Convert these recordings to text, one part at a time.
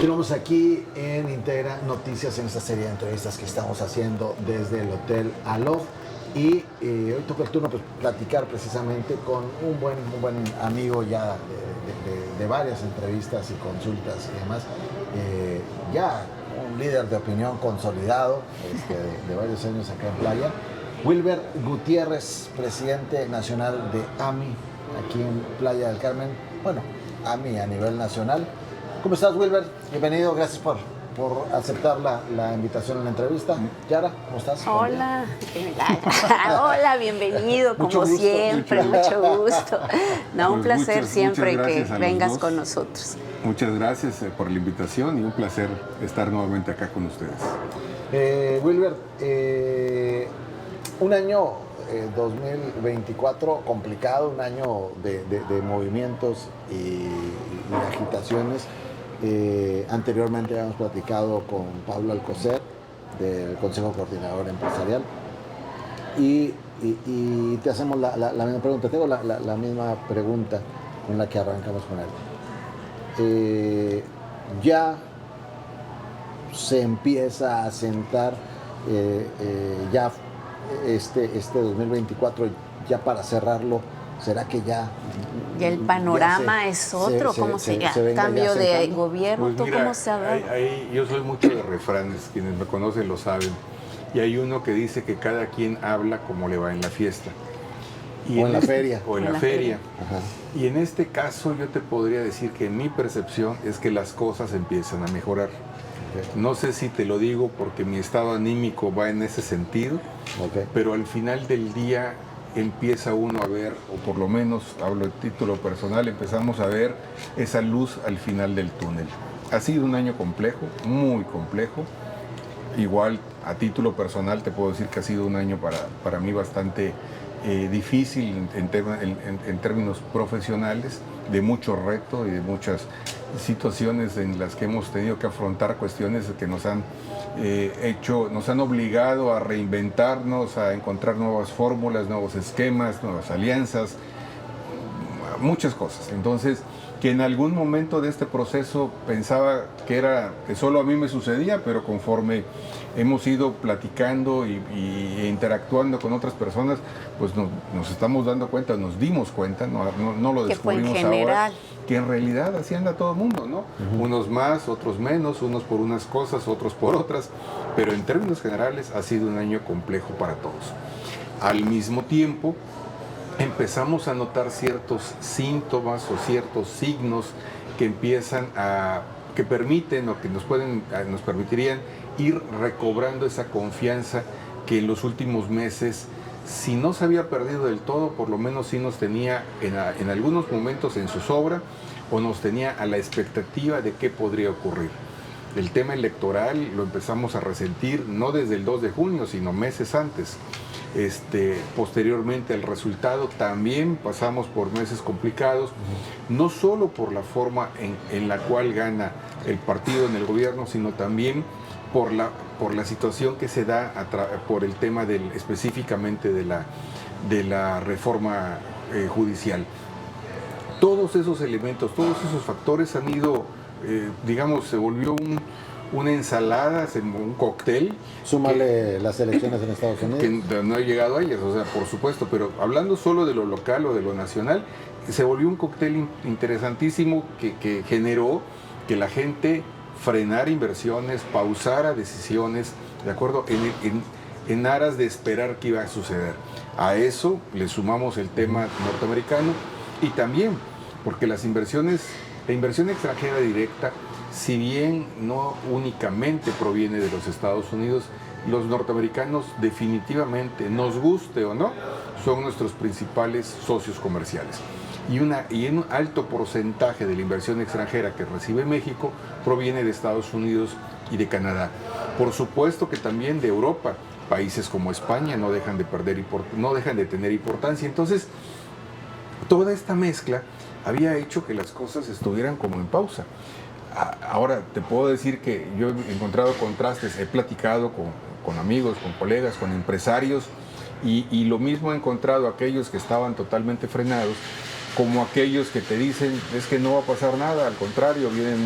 Continuamos aquí en Integra Noticias, en esta serie de entrevistas que estamos haciendo desde el Hotel Aloft. Y hoy toca el turno, pues, platicar precisamente con un buen amigo ya de varias entrevistas y consultas y demás. Ya un líder de opinión consolidado de varios años acá en Playa. Wilber Gutiérrez, presidente nacional de AMI, aquí en Playa del Carmen. Bueno, AMI a nivel nacional. ¿Cómo estás, Wilber? Bienvenido, gracias por aceptar la invitación a la entrevista. Yara, ¿cómo estás? Hola, hola, bienvenido, como gusto, siempre, mucho gusto. No, un Pues placer siempre que a los vengas dos. con nosotros. Muchas gracias por la invitación y un placer estar nuevamente acá con ustedes. Wilber, un año 2024 complicado, un año de movimientos y agitaciones. Anteriormente habíamos platicado con Pablo Alcocer del Consejo Coordinador Empresarial y te hacemos la misma pregunta. Tengo la misma pregunta con la que arrancamos con él. Ya se empieza a sentar ya este 2024, ya para cerrarlo. ¿Será que ya el panorama es otro? ¿Cómo se cambio de gobierno? Pues ¿Tú mira, cómo se ha dado? yo soy mucho de refranes, quienes me conocen lo saben. Y hay uno que dice que cada quien habla como le va en la fiesta. O en la feria. O en la feria. Ajá. Y en este caso yo te podría decir que mi percepción es que las cosas empiezan a mejorar. Okay. No sé si te lo digo porque mi estado anímico va en ese sentido, Okay. pero al final del día empieza uno a ver, o por lo menos hablo de título personal, empezamos a ver esa luz al final del túnel. Ha sido un año complejo, muy complejo. Igual a título personal te puedo decir que ha sido un año para mí bastante difícil en términos profesionales, de mucho reto y de muchas situaciones en las que hemos tenido que afrontar cuestiones que nos han nos han obligado a reinventarnos, a encontrar nuevas fórmulas, nuevos esquemas, nuevas alianzas, muchas cosas. Entonces, que en algún momento de este proceso pensaba que solo a mí me sucedía, pero conforme hemos ido platicando e interactuando con otras personas, pues nos estamos dando cuenta, nos dimos cuenta, no lo descubrimos ahora, que en realidad así anda todo el mundo, ¿no? Uh-huh. Unos más, otros menos, unos por unas cosas, otros por otras, pero en términos generales ha sido un año complejo para todos. Al mismo tiempo, empezamos a notar ciertos síntomas o ciertos signos que empiezan que permiten o que nos permitirían ir recobrando esa confianza que en los últimos meses, si no se había perdido del todo, por lo menos sí nos tenía en algunos momentos en zozobra o nos tenía a la expectativa de qué podría ocurrir. El tema electoral lo empezamos a resentir no desde el 2 de junio, sino meses antes. Posteriormente al resultado también pasamos por meses complicados, no solo por la forma en la cual gana el partido en el gobierno, sino también por la situación que se da por el tema específicamente de la reforma judicial. Todos esos elementos, todos esos factores han ido, se volvió una ensalada, un cóctel. Súmale las elecciones en Estados Unidos. Que no he llegado a ellas, o sea, por supuesto, pero hablando solo de lo local o de lo nacional, se volvió un cóctel interesantísimo que generó que la gente frenara inversiones, pausara decisiones, ¿de acuerdo? En aras de esperar qué iba a suceder. A eso le sumamos el tema norteamericano y también porque la inversión extranjera directa, si bien no únicamente proviene de los Estados Unidos, los norteamericanos definitivamente, nos guste o no, son nuestros principales socios comerciales. Y un alto porcentaje de la inversión extranjera que recibe México proviene de Estados Unidos y de Canadá. Por supuesto que también de Europa, países como España no dejan de tener importancia. Entonces, toda esta mezcla había hecho que las cosas estuvieran como en pausa. Ahora te puedo decir que yo he encontrado contrastes, he platicado con amigos, con colegas, con empresarios y lo mismo he encontrado aquellos que estaban totalmente frenados como aquellos que te dicen es que no va a pasar nada, al contrario, vienen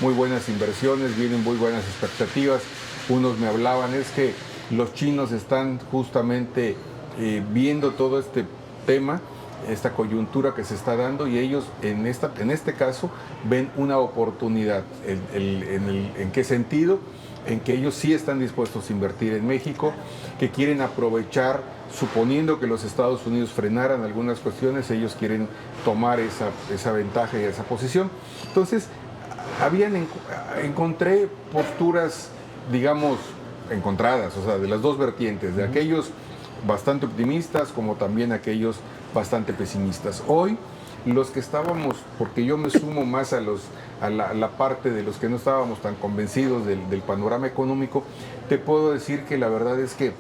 muy buenas inversiones, vienen muy buenas expectativas. Unos me hablaban, es que los chinos están justamente viendo todo este tema, esta coyuntura que se está dando, y ellos en este caso ven una oportunidad. ¿En qué sentido? En que ellos sí están dispuestos a invertir en México, que quieren aprovechar, suponiendo que los Estados Unidos frenaran algunas cuestiones, ellos quieren tomar esa ventaja y esa posición. Entonces, encontré posturas, digamos, encontradas, o sea, de las dos vertientes, de aquellos bastante optimistas como también aquellos bastante pesimistas. Hoy, los que estábamos, porque yo me sumo más a la parte de los que no estábamos tan convencidos del panorama económico, te puedo decir que la verdad es que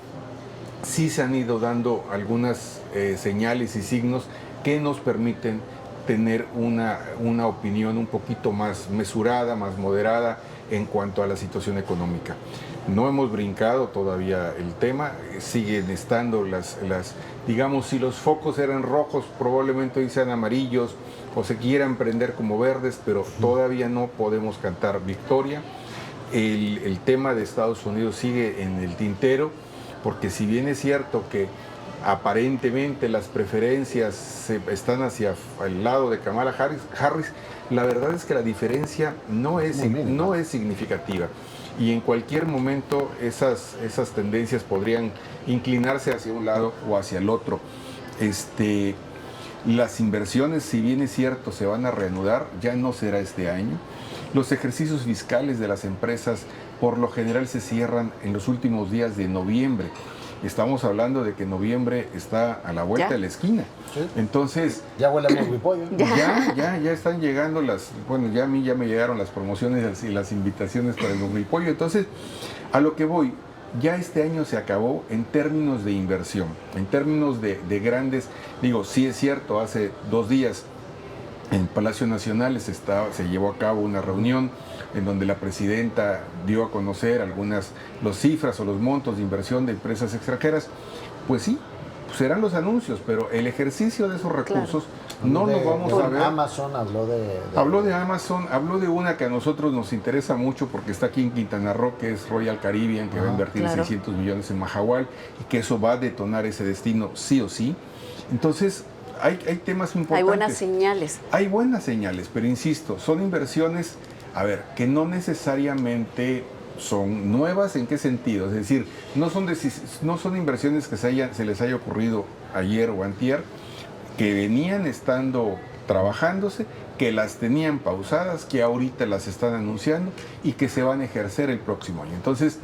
sí se han ido dando algunas señales y signos que nos permiten tener una opinión un poquito más mesurada, más moderada en cuanto a la situación económica. No hemos brincado todavía el tema, siguen estando digamos, si los focos eran rojos, probablemente hoy sean amarillos o se quieran prender como verdes, pero todavía no podemos cantar victoria. El tema de Estados Unidos sigue en el tintero, porque si bien es cierto que aparentemente las preferencias están hacia el lado de Kamala Harris, la verdad es que la diferencia no es significativa. Y en cualquier momento esas tendencias podrían inclinarse hacia un lado o hacia el otro. Las inversiones, si bien es cierto, se van a reanudar, ya no será este año. Los ejercicios fiscales de las empresas por lo general se cierran en los últimos días de noviembre. Estamos hablando de que noviembre está a la vuelta de la esquina. ¿Sí? Entonces... Ya huele a huipollo. Ya están llegando a mí ya me llegaron las promociones y las invitaciones para el huipollo. Entonces, a lo que voy, ya este año se acabó en términos de inversión, en términos de grandes... Digo, sí es cierto, hace 2 días en Palacio Nacional se llevó a cabo una reunión en donde la presidenta dio a conocer las cifras o los montos de inversión de empresas extranjeras. Pues sí, serán los anuncios, pero el ejercicio de esos recursos no lo vamos a ver. Amazon habló de Amazon, habló de una que a nosotros nos interesa mucho porque está aquí en Quintana Roo, que es Royal Caribbean, que va a invertir 600 millones en Mahahual y que eso va a detonar ese destino sí o sí. Entonces, hay temas importantes. Hay buenas señales. Hay buenas señales, pero insisto, son inversiones, que no necesariamente son nuevas. ¿En qué sentido? Es decir, no son inversiones que se les haya ocurrido ayer o antier, que venían estando trabajándose, que las tenían pausadas, que ahorita las están anunciando y que se van a ejercer el próximo año. Entonces,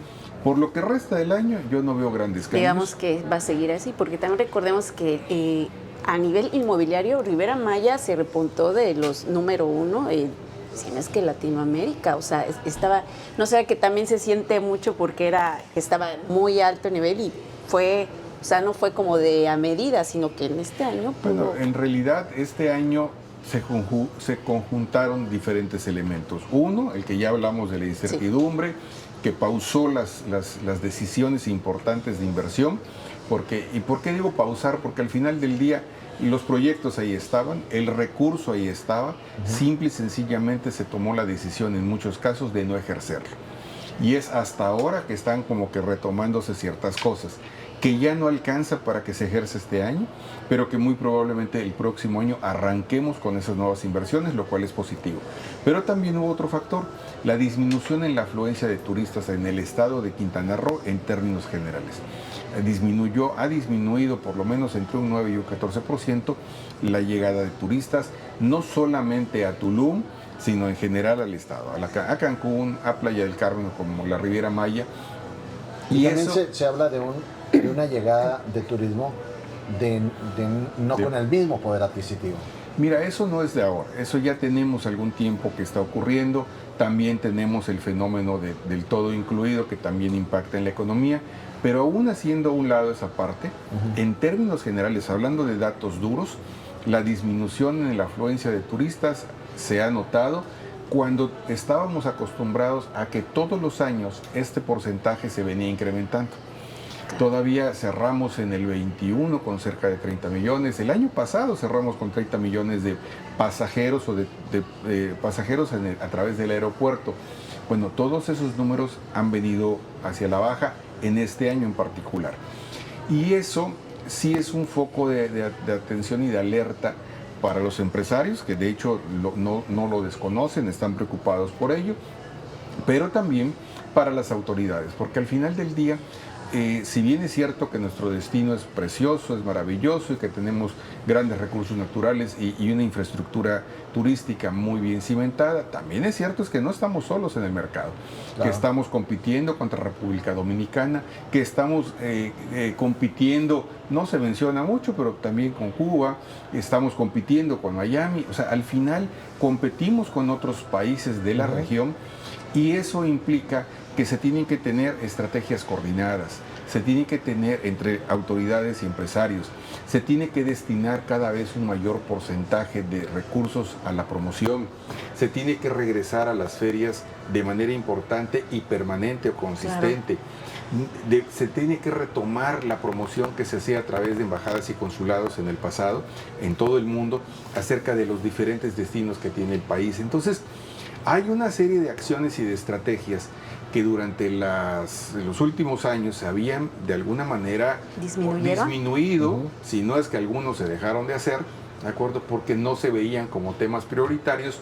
por lo que resta del año, yo no veo grandes cambios. Digamos que va a seguir así, porque también recordemos que a nivel inmobiliario, Riviera Maya se repuntó de los número 1, si no es que Latinoamérica, o sea, no sé, que también se siente mucho porque estaba muy alto nivel y no fue como de a medida, sino que en este año Bueno, en realidad este año se conjuntaron diferentes elementos. Uno, el que ya hablamos de la incertidumbre, que pausó las decisiones importantes de inversión. ¿Y por qué digo pausar? Porque al final del día los proyectos ahí estaban, el recurso ahí estaba, simple y sencillamente se tomó la decisión en muchos casos de no ejercerlo. Y es hasta ahora que están como que retomándose ciertas cosas, que ya no alcanza para que se ejerza este año, pero que muy probablemente el próximo año arranquemos con esas nuevas inversiones, lo cual es positivo. Pero también hubo otro factor, la disminución en la afluencia de turistas en el estado de Quintana Roo en términos generales. Ha disminuido por lo menos entre un 9 y un 14% la llegada de turistas, no solamente a Tulum, sino en general al estado, a Cancún, a Playa del Carmen, como la Riviera Maya. Y también se habla de una llegada de turismo con el mismo poder adquisitivo. Mira, eso no es de ahora, eso ya tenemos algún tiempo que está ocurriendo. También tenemos el fenómeno del todo incluido, que también impacta en la economía, pero aún haciendo a un lado esa parte, en términos generales, hablando de datos duros, la disminución en la afluencia de turistas se ha notado cuando estábamos acostumbrados a que todos los años este porcentaje se venía incrementando. Todavía cerramos en el 21 con cerca de 30 millones. El año pasado cerramos con 30 millones de pasajeros o de pasajeros a través del aeropuerto. Bueno, todos esos números han venido hacia la baja en este año en particular. Y eso sí es un foco de atención y de alerta para los empresarios, que de hecho no lo desconocen, están preocupados por ello, pero también para las autoridades, porque al final del día, si bien es cierto que nuestro destino es precioso, es maravilloso y que tenemos grandes recursos naturales y una infraestructura turística muy bien cimentada, también es cierto es que no estamos solos en el mercado, que estamos compitiendo contra República Dominicana, que estamos compitiendo, no se menciona mucho, pero también con Cuba, estamos compitiendo con Miami, o sea, al final competimos con otros países de la región y eso implica que se tienen que tener estrategias coordinadas, se tiene que tener entre autoridades y empresarios, se tiene que destinar cada vez un mayor porcentaje de recursos a la promoción, se tiene que regresar a las ferias de manera importante y permanente o consistente. Claro. Se tiene que retomar la promoción que se hacía a través de embajadas y consulados en el pasado, en todo el mundo, acerca de los diferentes destinos que tiene el país. Entonces, hay una serie de acciones y de estrategias que durante los últimos años se habían de alguna manera disminuido, si no es que algunos se dejaron de hacer, ¿de acuerdo? Porque no se veían como temas prioritarios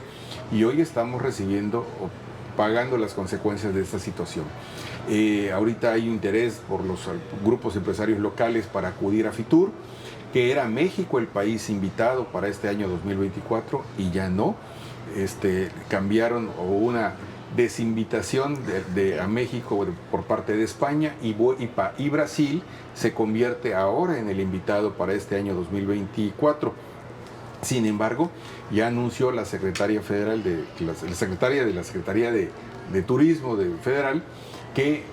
y hoy estamos recibiendo o pagando las consecuencias de esta situación. Ahorita hay interés por los grupos empresarios locales para acudir a FITUR, que era México el país invitado para este año 2024 y ya no. Cambiaron una desinvitación a México por parte de España y Brasil se convierte ahora en el invitado para este año 2024. Sin embargo, ya anunció la secretaria federal la Secretaría de Turismo Federal que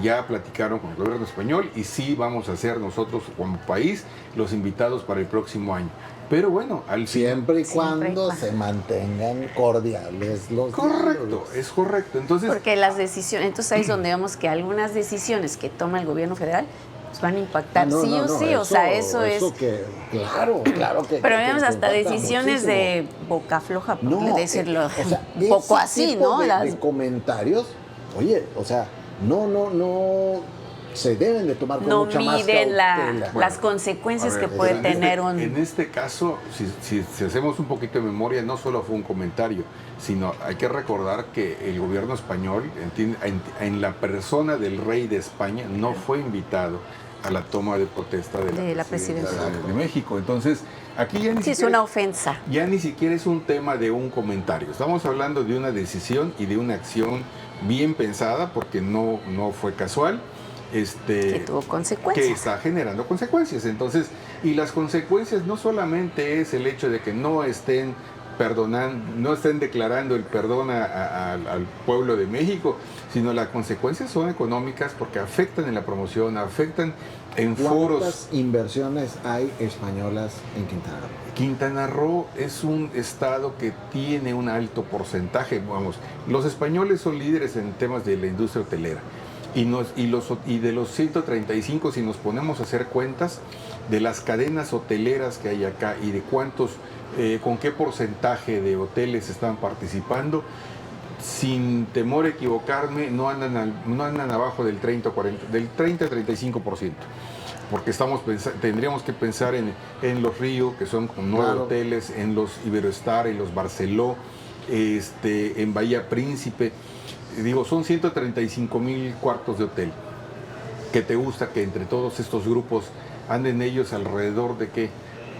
ya platicaron con el gobierno español y sí vamos a ser nosotros como país los invitados para el próximo año. Pero bueno, siempre y cuando se mantengan cordiales los correcto, diálogos. Es correcto. Entonces, porque las decisiones, entonces ahí es donde vemos que algunas decisiones que toma el gobierno federal pues van a impactar sí o sí, o sea, eso es que claro que pero vemos hasta decisiones muchísimo. De boca floja, por decirlo un poco así, ¿no? De comentarios, oye, o sea, no se deben de tomar con mucha más cautela. Las consecuencias que puede tener un... En este caso, si hacemos un poquito de memoria, no solo fue un comentario, sino hay que recordar que el gobierno español, en la persona del rey de España, no fue invitado a la toma de protesta de la presidencia de México. Entonces, aquí ya es una ofensa. Ya ni siquiera es un tema de un comentario. Estamos hablando de una decisión y de una acción bien pensada, porque no fue casual. Que tuvo consecuencias. Que está generando consecuencias. Entonces, y las consecuencias no solamente es el hecho de que no estén declarando el perdón al pueblo de México, sino las consecuencias son económicas porque afectan en la promoción, afectan en foros. ¿Cuántas inversiones hay españolas en Quintana Roo? Quintana Roo es un estado que tiene un alto porcentaje, los españoles son líderes en temas de la industria hotelera. Y de los 135, si nos ponemos a hacer cuentas de las cadenas hoteleras que hay acá y de con qué porcentaje de hoteles están participando, sin temor a equivocarme, no andan abajo del 30 o 40, del 30-35%. Porque tendríamos que pensar en los Río, que son con 9 hoteles, en los Iberoestar, en los Barceló, en Bahía Príncipe. Digo, son 135,000 cuartos de hotel. ¿Qué te gusta que entre todos estos grupos anden ellos alrededor de qué?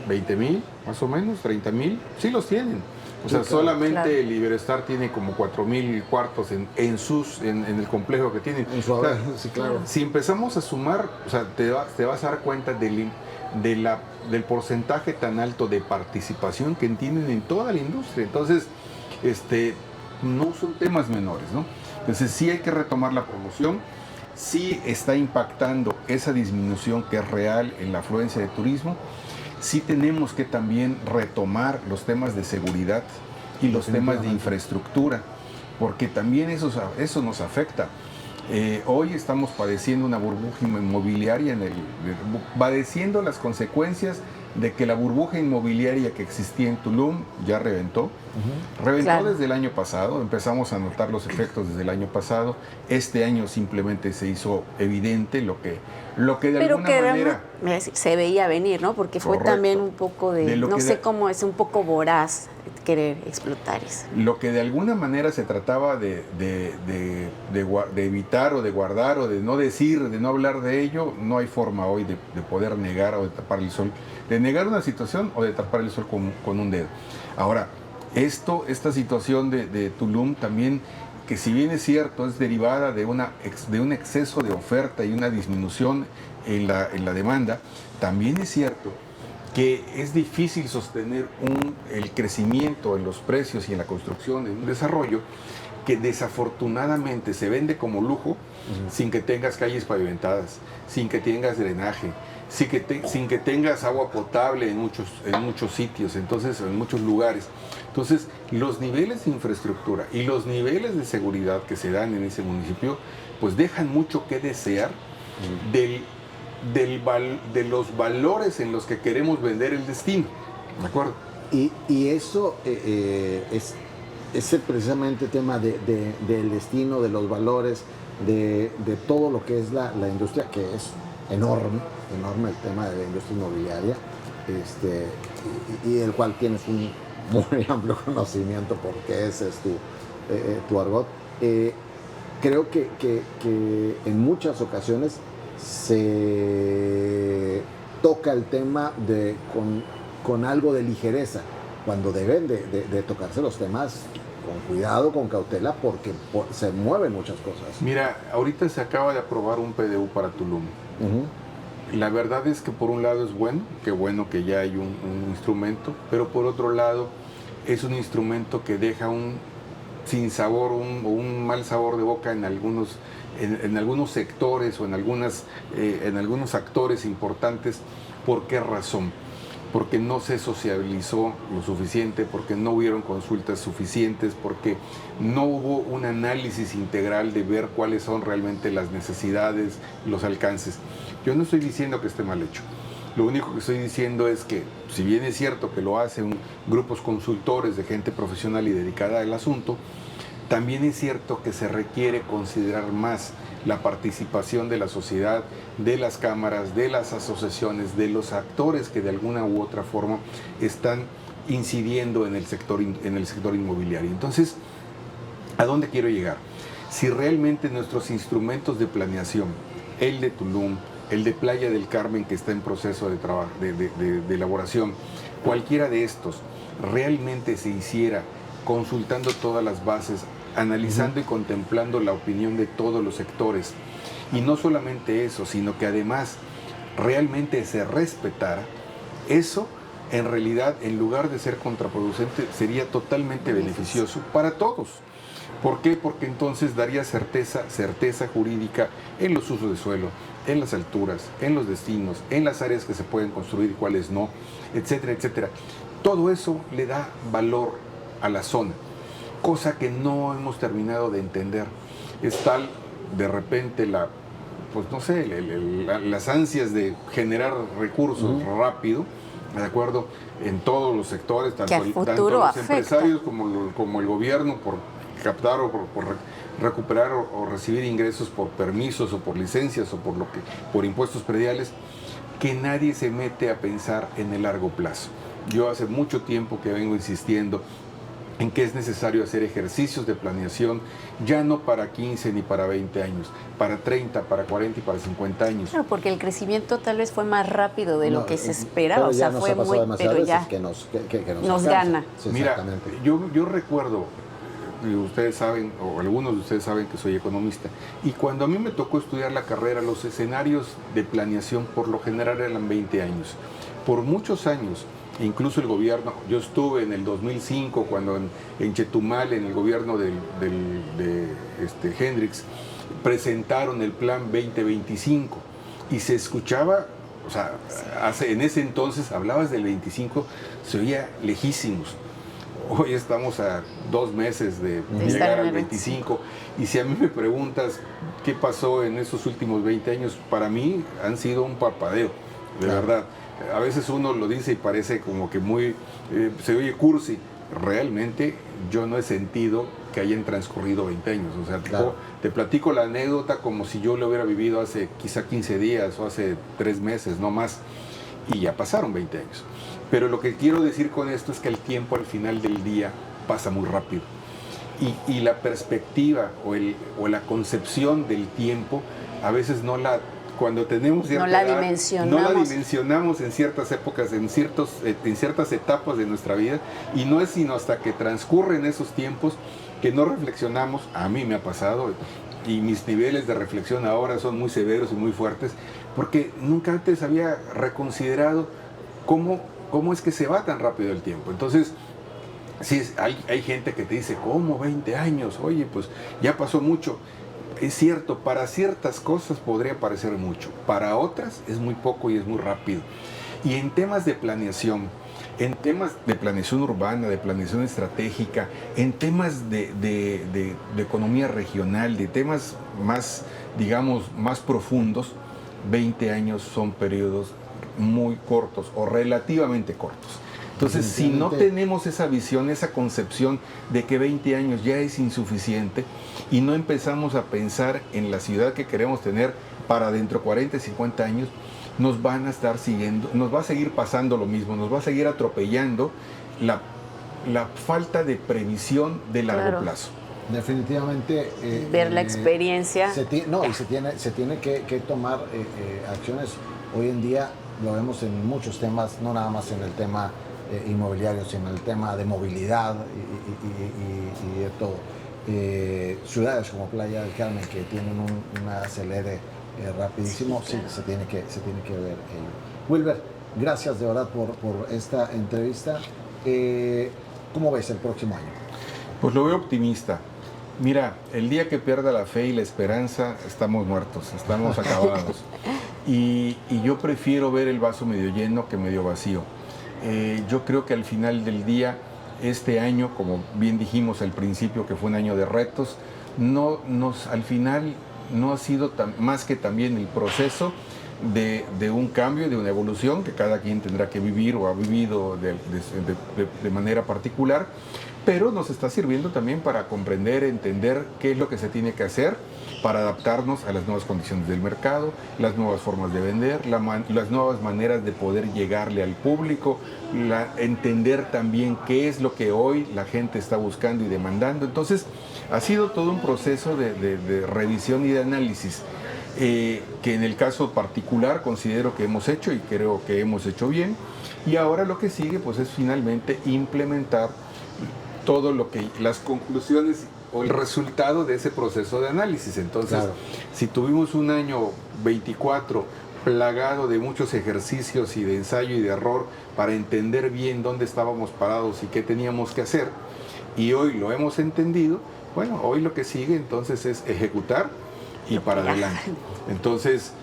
¿20,000 más o menos? ¿30,000? Sí los tienen. O sea, solamente el Iberoestar tiene como 4,000 cuartos en el complejo que tienen. Sí, claro. Si empezamos a sumar, o sea, te vas a dar cuenta del porcentaje tan alto de participación que tienen en toda la industria. Entonces, no son temas menores, ¿no? Entonces sí hay que retomar la promoción, sí está impactando esa disminución que es real en la afluencia de turismo, sí tenemos que también retomar los temas de seguridad y los temas de infraestructura, porque también eso nos afecta. Hoy estamos padeciendo una burbuja inmobiliaria, padeciendo las consecuencias de que la burbuja inmobiliaria que existía en Tulum ya reventó. Reventó Claro. desde el año pasado, empezamos a notar los efectos desde el año pasado. Este año simplemente se hizo evidente lo que de Pero alguna que manera... se veía venir, ¿no? Porque fue Correcto. también un poco De lo no que sé de- cómo es, un poco voraz querer explotar eso. Lo que de alguna manera se trataba de evitar o de guardar o de no decir, de no hablar de ello, no hay forma hoy de poder negar o de tapar el sol, de negar una situación o de tapar el sol con un dedo. Ahora, esta situación de Tulum también, que si bien es cierto, es derivada de un exceso de oferta y una disminución en la demanda, también es cierto que es difícil sostener el crecimiento en los precios y en la construcción, en un desarrollo que desafortunadamente se vende como lujo sin que tengas calles pavimentadas, sin que tengas drenaje, sin que tengas agua potable en muchos sitios, entonces en muchos lugares. Entonces, los niveles de infraestructura y los niveles de seguridad que se dan en ese municipio, pues dejan mucho que desear de los valores en los que queremos vender el destino. ¿De acuerdo? Y eso es ese precisamente tema del destino, de los valores, de todo lo que es la industria, que es enorme el tema de la industria inmobiliaria, y el cual tienes un muy amplio conocimiento porque ese es tu argot. Creo que en muchas ocasiones se toca el tema con algo de ligereza, cuando deben de tocarse los temas con cuidado, con cautela, porque se mueven muchas cosas. Mira, ahorita se acaba de aprobar un PDU para Tulum. La verdad es que por un lado es bueno, qué bueno que ya hay un instrumento, pero por otro lado es un instrumento que deja un sinsabor o un mal sabor de boca en algunos sectores o en algunos actores importantes. ¿Por qué razón? Porque no se sociabilizó lo suficiente, porque no hubieron consultas suficientes, porque no hubo un análisis integral de ver cuáles son realmente las necesidades, los alcances. Yo no estoy diciendo que esté mal hecho. Lo único que estoy diciendo es que, si bien es cierto que lo hacen grupos consultores de gente profesional y dedicada al asunto, también es cierto que se requiere considerar más la participación de la sociedad, de las cámaras, de las asociaciones, de los actores que de alguna u otra forma están incidiendo en el sector inmobiliario. Entonces, ¿a dónde quiero llegar? Si realmente nuestros instrumentos de planeación, el de Tulum, el de Playa del Carmen, que está en proceso de elaboración, cualquiera de estos realmente se hiciera consultando todas las bases, analizando y contemplando la opinión de todos los sectores, y no solamente eso, sino que además realmente se respetara, eso en realidad, en lugar de ser contraproducente, sería totalmente beneficioso para todos. ¿Por qué? Porque entonces daría certeza jurídica en los usos de suelo, en las alturas, en los destinos, en las áreas que se pueden construir y cuáles no, etcétera, etcétera. Todo eso le da valor a la zona, cosa que no hemos terminado de entender. Es tal, de repente, las ansias de generar recursos rápido, ¿de acuerdo? En todos los sectores, tanto los empresarios como el gobierno, por captar o por recuperar o recibir ingresos por permisos o por licencias o por impuestos prediales, que nadie se mete a pensar en el largo plazo. Yo hace mucho tiempo que vengo insistiendo en que es necesario hacer ejercicios de planeación, ya no para 15 ni para 20 años, para 30, para 40 y para 50 años. Claro, porque el crecimiento tal vez fue más rápido de lo que se esperaba, o sea, fue muy, pero ya que nos gana. Sí, mira, yo recuerdo, ustedes saben, o algunos de ustedes saben que soy economista, y cuando a mí me tocó estudiar la carrera, los escenarios de planeación por lo general eran 20 años. Por muchos años, incluso el gobierno, yo estuve en el 2005 cuando en Chetumal, en el gobierno de Hendrix, presentaron el plan 2025 y se escuchaba, o sea, en ese entonces hablabas del 25, se oía lejísimos. Hoy estamos a 2 meses de estar llegar en al el 25. Y si a mí me preguntas qué pasó en esos últimos 20 años, para mí han sido un parpadeo, de verdad. A veces uno lo dice y parece como que muy, se oye cursi. Realmente yo no he sentido que hayan transcurrido 20 años. O sea, te platico la anécdota como si yo lo hubiera vivido hace quizá 15 días o hace 3 meses, no más. Y ya pasaron 20 años. Pero lo que quiero decir con esto es que el tiempo al final del día pasa muy rápido. Y la perspectiva o la concepción del tiempo, a veces cuando tenemos cierta edad, no la dimensionamos en ciertas épocas, en ciertas etapas de nuestra vida, y no es sino hasta que transcurren esos tiempos que no reflexionamos. A mí me ha pasado, y mis niveles de reflexión ahora son muy severos y muy fuertes, porque nunca antes había reconsiderado cómo es que se va tan rápido el tiempo. Entonces, sí, hay gente que te dice, ¿cómo 20 años? Oye, pues ya pasó mucho. Es cierto, para ciertas cosas podría parecer mucho, para otras es muy poco y es muy rápido. Y en temas de planeación urbana, de planeación estratégica, en temas de economía regional, de temas más, digamos, más profundos, 20 años son periodos muy cortos o relativamente cortos. Entonces, si no tenemos esa visión, esa concepción de que 20 años ya es insuficiente y no empezamos a pensar en la ciudad que queremos tener para dentro de 40 y 50 años, nos van a estar siguiendo, nos va a seguir pasando lo mismo, nos va a seguir atropellando la falta de previsión de largo plazo. Definitivamente. Ver la experiencia. Se tiene que tomar acciones. Hoy en día lo vemos en muchos temas, no nada más en el tema inmobiliario, sino en el tema de movilidad y de todo. Ciudades como Playa del Carmen, que tienen un acelere rapidísimo, sí, se tiene que ver. Wilber, gracias de verdad por esta entrevista. ¿Cómo ves el próximo año? Pues lo veo optimista. Mira, el día que pierda la fe y la esperanza, estamos muertos, estamos acabados. Y yo prefiero ver el vaso medio lleno que medio vacío. Yo creo que al final del día, este año, como bien dijimos al principio, que fue un año de retos, al final no ha sido más que también el proceso de un cambio, de una evolución que cada quien tendrá que vivir o ha vivido de manera particular, pero nos está sirviendo también para comprender, entender qué es lo que se tiene que hacer para adaptarnos a las nuevas condiciones del mercado, las nuevas formas de vender, las nuevas maneras de poder llegarle al público, entender también qué es lo que hoy la gente está buscando y demandando. Entonces, ha sido todo un proceso de revisión y de análisis que en el caso particular considero que hemos hecho y creo que hemos hecho bien. Y ahora lo que sigue pues es finalmente implementar todo lo que las conclusiones o el resultado de ese proceso de análisis. Entonces, si tuvimos un año 24 plagado de muchos ejercicios y de ensayo y de error para entender bien dónde estábamos parados y qué teníamos que hacer, y hoy lo hemos entendido, bueno, hoy lo que sigue entonces es ejecutar y para adelante. Entonces,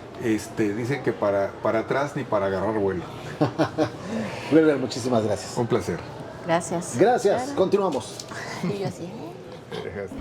dicen que para atrás ni para agarrar vuelo. Wilber, muchísimas gracias. Un placer. Gracias. Gracias. Continuamos. Y yo así. Dejaste.